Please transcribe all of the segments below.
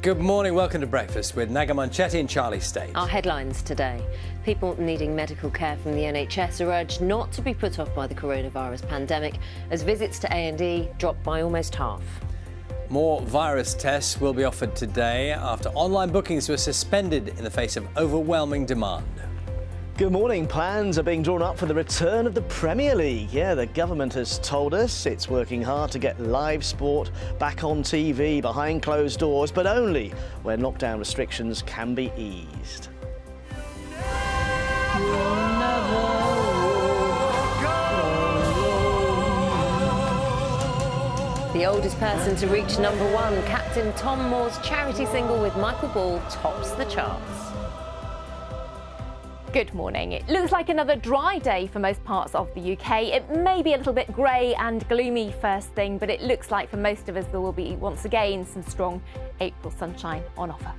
Good morning, welcome to Breakfast with Naga Monchetti and Charlie State. Our headlines today. People needing medical care from the NHS are urged not to be put off by the coronavirus pandemic as visits to A&E dropped by almost half. More virus tests will be offered today after online bookings were suspended in the face of overwhelming demand. Good morning. Plans are being drawn up for the return of the Premier League. Yeah, the government has told us it's working hard to get live sport back on TV behind closed doors, but only where lockdown restrictions can be eased. The oldest person to reach #1, Captain Tom Moore's charity single with Michael Ball tops the charts. Good morning. It looks like another dry day for most parts of the UK. It may be a little bit grey and gloomy first thing, but it looks like for most of us there will be once again some strong April sunshine on offer.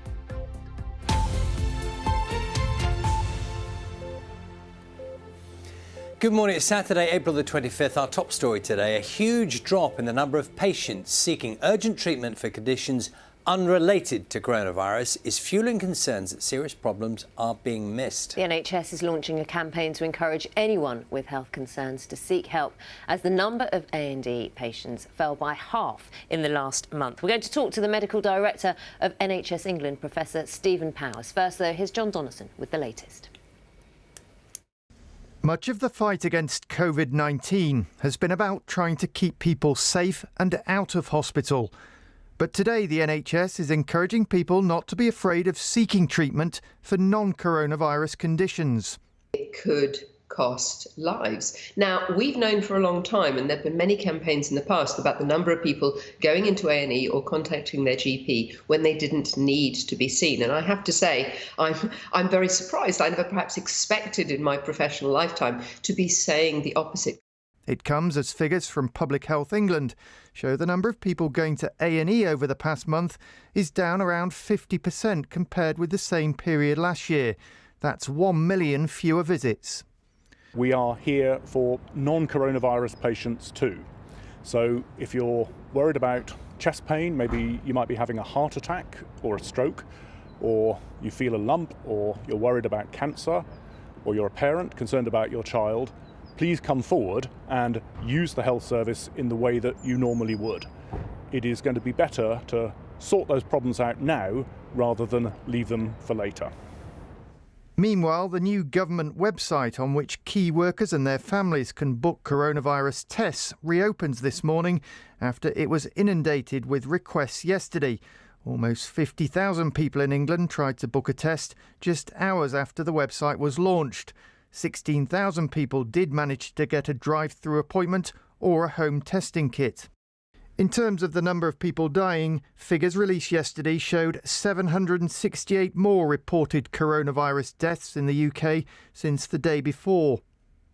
Good morning, it's Saturday, April the 25th. Our top story today, a huge drop in the number of patients seeking urgent treatment for conditions unrelated to coronavirus is fueling concerns that serious problems are being missed. The NHS is launching a campaign to encourage anyone with health concerns to seek help as the number of A&E patients fell by half in the last month. We're going to talk to the medical director of NHS England, Professor Stephen Powers. First, though, here's John Donaldson with the latest. Much of the fight against COVID-19 has been about trying to keep people safe and out of hospital. But today the NHS is encouraging people not to be afraid of seeking treatment for non-coronavirus conditions. It could cost lives. Now, we've known for a long time, and there have been many campaigns in the past about the number of people going into A&E or contacting their GP when they didn't need to be seen. And I have to say, I'm very surprised. I never perhaps expected in my professional lifetime to be saying the opposite. It comes as figures from Public Health England show the number of people going to A&E over the past month is down around 50% compared with the same period last year. That's 1 million fewer visits. We are here for non-coronavirus patients too. So if you're worried about chest pain, maybe you might be having a heart attack or a stroke, or you feel a lump, or you're worried about cancer, or you're a parent concerned about your child, please come forward and use the health service in the way that you normally would. It is going to be better to sort those problems out now rather than leave them for later. Meanwhile, the new government website on which key workers and their families can book coronavirus tests reopens this morning after it was inundated with requests yesterday. Almost 50,000 people in England tried to book a test just hours after the website was launched. 16,000 people did manage to get a drive-through appointment or a home testing kit. In terms of the number of people dying, figures released yesterday showed 768 more reported coronavirus deaths in the UK since the day before.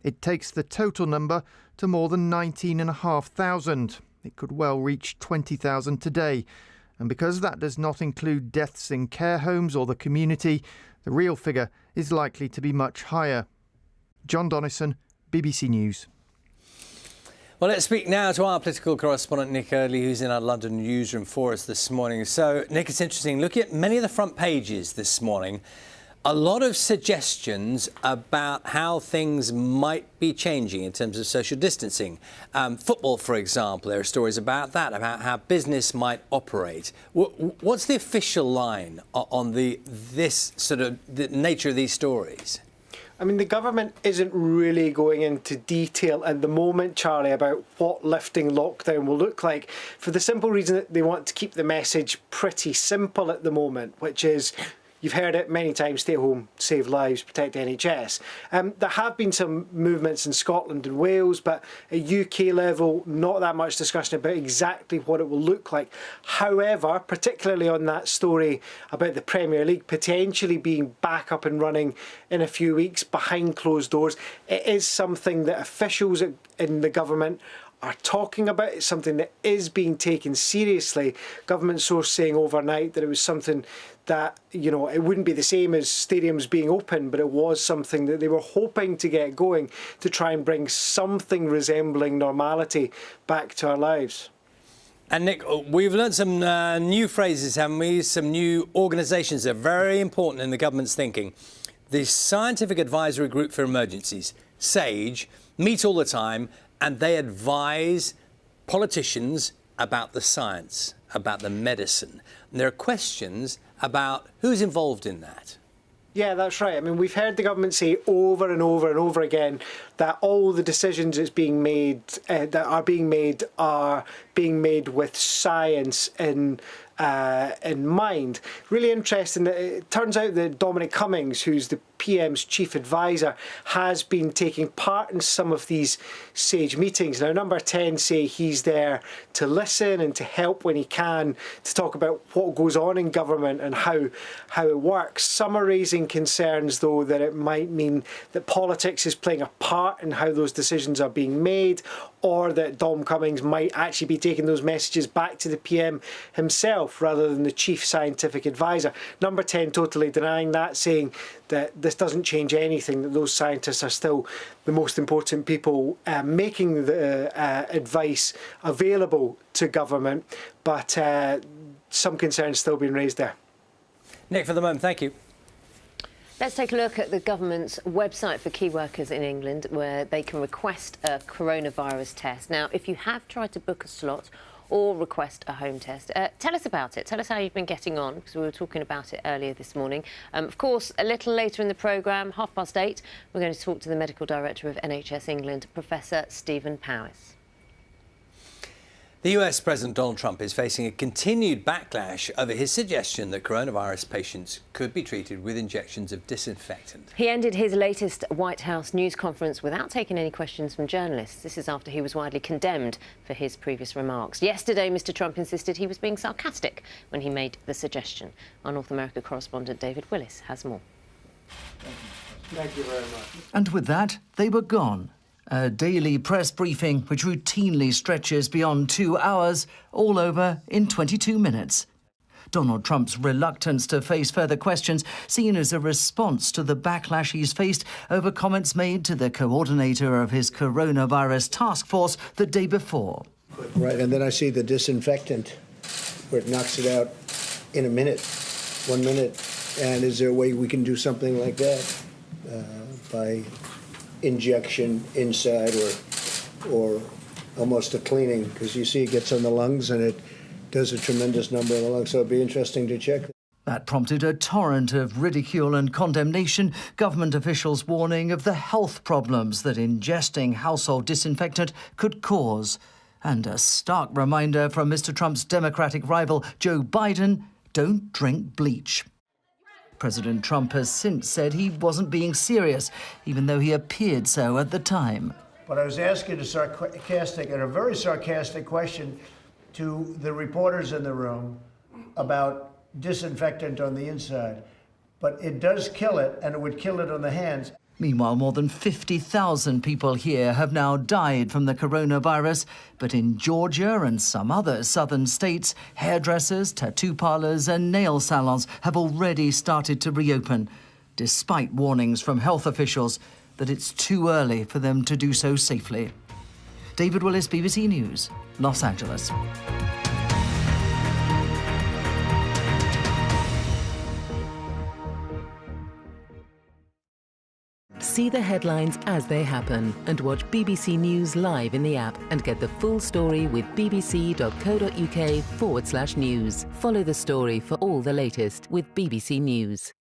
It takes the total number to more than 19,500. It could well reach 20,000 today. And because that does not include deaths in care homes or the community, the real figure is likely to be much higher. John Donaldson, BBC News. Well, let's speak now to our political correspondent, Nick Earley, who's in our London newsroom for us this morning. So, Nick, it's interesting. Looking at many of the front pages this morning, a lot of suggestions about how things might be changing in terms of social distancing. Football, for example, there are stories about that, about how business might operate. What's the official line on the nature of these stories? I mean, the government isn't really going into detail at the moment, Charlie, about what lifting lockdown will look like, for the simple reason that they want to keep the message pretty simple at the moment, which is, you've heard it many times, stay home, save lives, protect the NHS. There have been some movements in Scotland and Wales, but at UK level, not that much discussion about exactly what it will look like. However, particularly on that story about the Premier League potentially being back up and running in a few weeks behind closed doors, it is something that officials in the government are talking about. It's something that is being taken seriously. Government source saying overnight that it was something that, you know, it wouldn't be the same as stadiums being open, but it was something that they were hoping to get going to try and bring something resembling normality back to our lives. And Nick, we've learned some new phrases, haven't we? Some new organisations that are very important in the government's thinking. The Scientific Advisory Group for Emergencies, SAGE, meet all the time and they advise politicians about the science, about the medicine. And there are questions about who's involved in that. Yeah, that's right. I mean, we've heard the government say over and over and over again that all the decisions that's being made, that are being made with science in mind. Really interesting that it turns out that Dominic Cummings, who's the PM's chief advisor, has been taking part in some of these SAGE meetings. Now, Number 10 say he's there to listen and to help when he can, to talk about what goes on in government and how it works. Some are raising concerns, though, that it might mean that politics is playing a part in how those decisions are being made, or that Dom Cummings might actually be taking those messages back to the PM himself rather than the chief scientific advisor. Number 10 totally denying that, saying that this doesn't change anything, that those scientists are still the most important people making the advice available to government, but some concerns still being raised there. Nick, for the moment, thank you. Let's take a look at the government's website for key workers in England, where they can request a coronavirus test. Now, if you have tried to book a slot or request a home test, tell us about it. Tell us how you've been getting on, because we were talking about it earlier this morning. Of course, a little later in the programme, 8:30, we're going to talk to the Medical Director of NHS England, Professor Stephen Powis. The US President Donald Trump is facing a continued backlash over his suggestion that coronavirus patients could be treated with injections of disinfectant. He ended his latest White House news conference without taking any questions from journalists. This is after he was widely condemned for his previous remarks. Yesterday, Mr. Trump insisted he was being sarcastic when he made the suggestion. Our North America correspondent David Willis has more. Thank you very much. And with that, they were gone. A daily press briefing which routinely stretches beyond 2 hours, all over in 22 minutes. Donald Trump's reluctance to face further questions seen as a response to the backlash he's faced over comments made to the coordinator of his coronavirus task force the day before. Right, and then I see the disinfectant where it knocks it out in a minute, 1 minute. And is there a way we can do something like that by injection inside or almost a cleaning? Because you see it gets on the lungs and it does a tremendous number on the lungs, so it'd be interesting to check. That prompted a torrent of ridicule and condemnation, government officials warning of the health problems that ingesting household disinfectant could cause. And a stark reminder from Mr. Trump's Democratic rival Joe Biden, don't drink bleach. President Trump has since said he wasn't being serious, even though he appeared so at the time. But I was asking a very sarcastic question to the reporters in the room about disinfectant on the inside. But it does kill it, and it would kill it on the hands. Meanwhile, more than 50,000 people here have now died from the coronavirus. But in Georgia and some other southern states, hairdressers, tattoo parlours and nail salons have already started to reopen, despite warnings from health officials that it's too early for them to do so safely. David Willis, BBC News, Los Angeles. See the headlines as they happen and watch BBC News live in the app and get the full story with bbc.co.uk/news. Follow the story for all the latest with BBC News.